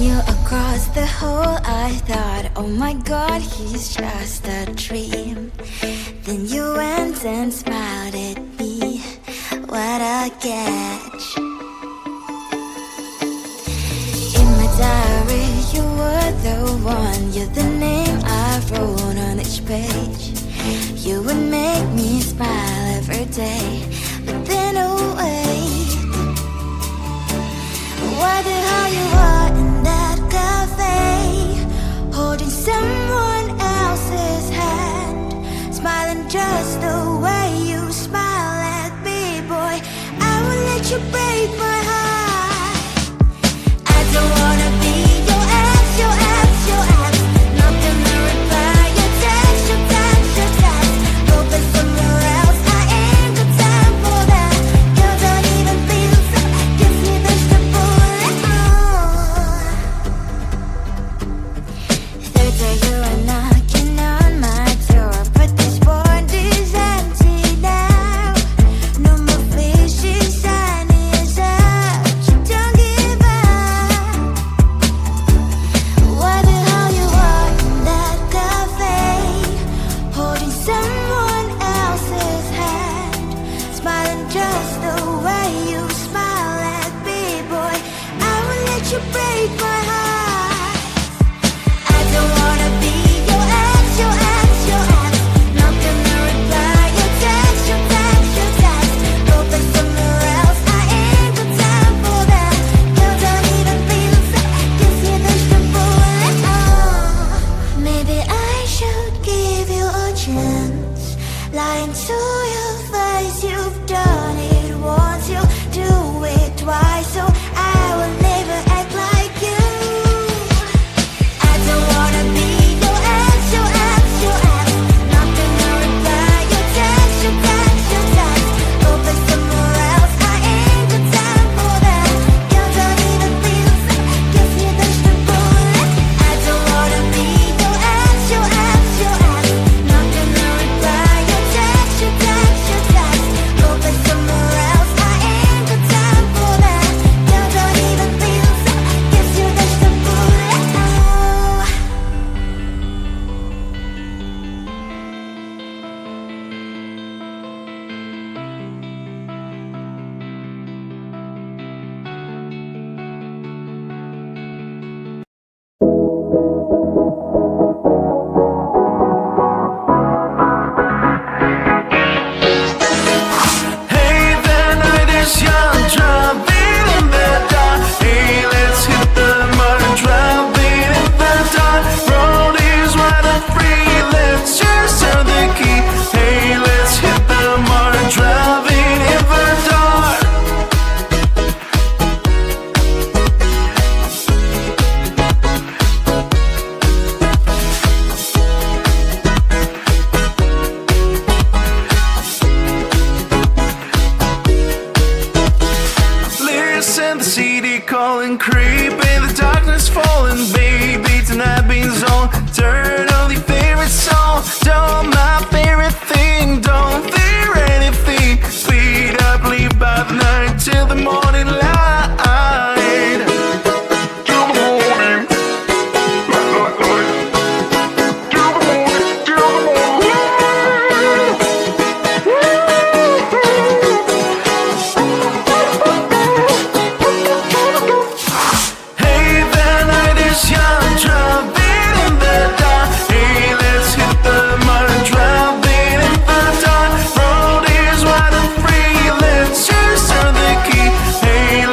you across the hall, I thought, oh my God, he's just a dream. Then you went and smiled at me. What a catch. In my diary, you were the one. You're the name I wrote on each page. You would make me smile every day. But then, oh wait, why the hell you are in that cafe, holding someone else's hand, smiling just the way you smile at me, boy. I will let you break my heart. I don't wanna be your ex, your ex, your ex. Not gonna reply your text, your text, your text. Hoping somewhere else, I ain't got time for that. You don't even feel so, gives me vegetable. Third day you are knocking on my door, but this warranties empty now. No more fishy shiny as up. You don't give up. Why the hell you are in that cafe, holding someone else's hand, smiling just the way you smile at me, boy. I will let you break my heart. I don't wanna be your ex, your ex, your ex. Not gonna reply your text, your text, your text. Hoping somewhere else, I ain't got time for that. You don't even feel so, gives me vegetable. Maybe I should give you a chance. Lying to your face, you've done it once, you do it twice, so I will never act like you. I don't wanna be your ex, your ex, your ex. Not gonna reply your text, your text, your text. Hoping somewhere else, I ain't got time for that. You don't even feel so, gives me vegetable. I don't wanna be your ex, your ex, your ex. Not gonna reply your text, your text, your text. Hoping somewhere else, I ain't got time for that. You don't even feel so, gives you vegetable. Hey, the night is young, driving in the dark. Hey, let's hit the mud, driving in the dark. Road is wide and free, let's just turn the key. Hey, let's hit the mud, driving in the dark. Listen, the city calling, creep in the darkness falling, baby. Tonight being on, turn on the favorite song. Don't my favorite thing, don't fear anything. Speed up, leave by the night till the morning light. Till the morning, light, light, light. Till the morning, till the morning. Hey, the night is young, driving in the dark. Hey, let's hit the mud, driving in the dark. Road is wide and free, let's just turn the key. Hey,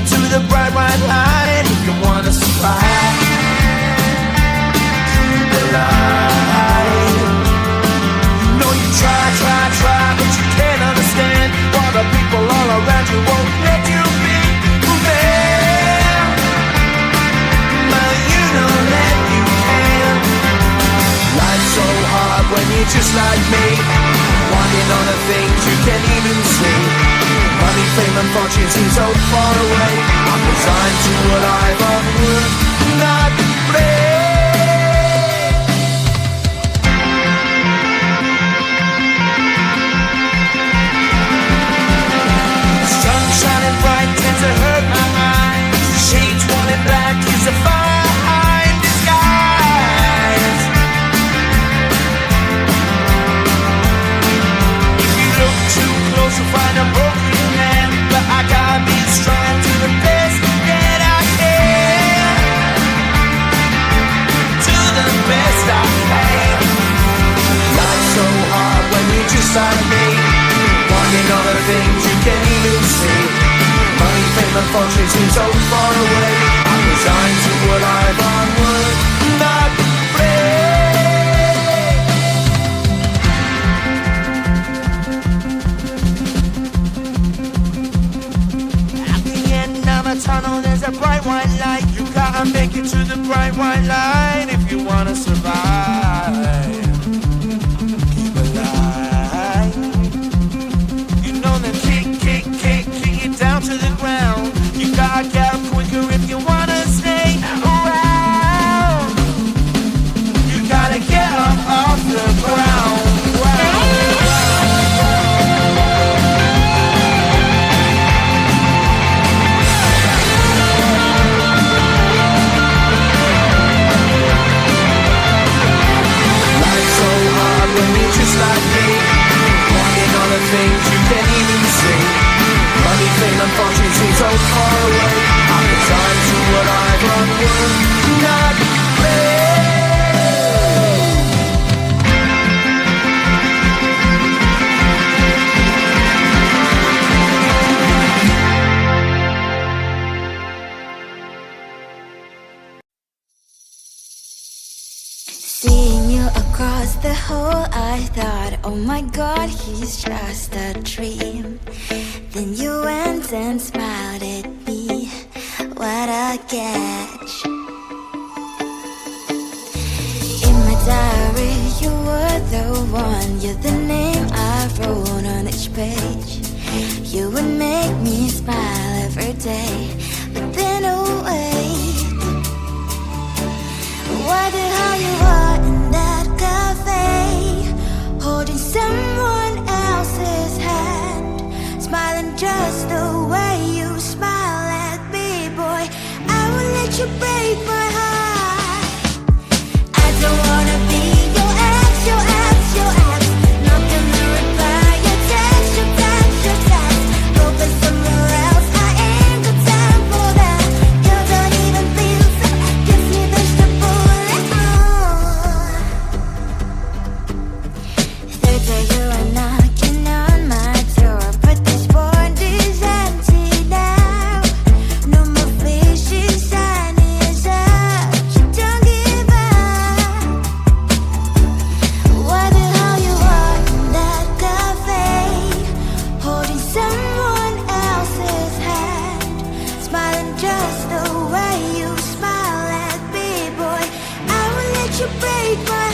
it to the bright white line if you wanna survive. Keep the line. No, you try, but you can't understand why the people all around you won't let you be who they are. But you know that you can. Life's so hard when you're just like me, wanting all the things you can't even see. Money, fame and fortune seem so far away. I'm resigned to what I've unwould not play. Sun shining bright tends to hurt my eyes. Shades worn in black is a fine disguise. If you look too close you'll find a broken man, but I gotta be strong to the best that I can. To the best I can. Life's so hard when you're just like me, wanting all the things you can't even see. Money, fame and fortune seem so far away. I'm resigned to what I've onward not At the end of a tunnel there's a bright white light. You gotta make it to the bright white light if you wanna survive. Keep alive. You know that kick it down to the ground. You gotta get up quicker if you wanna stay around. You gotta get up off the ground. Life's so hard when you're just like me, wanting all the things you can't even see. Money, fame and fortune seem so far away. I'm resigned to what I've unwould not play. Seeing you across the hall, I thought, oh my god, he's just a dream. Then you went and smiled at me. What a catch. In my diary, you were the one. You're the name I wrote on each page. You would make me smile every day. But then, oh wait, why the hell you are in that cafe, holding someone else's hand, smiling just the way you smile at me, boy. I will let you break my heart. I don't wanna be your ex, your ex, your ex. Not gonna reply your text, your text, your text. Focus somewhere else, I ain't got time for that. You don't even feel so, gives me vegetable like more. Third day you are knocking on my door, but this board is empty now. No more fishes, sun is up. You don't give up. Why the hell you are in that cafe, holding someone else's hand, smiling just the way you smile at me, boy. I will let you break my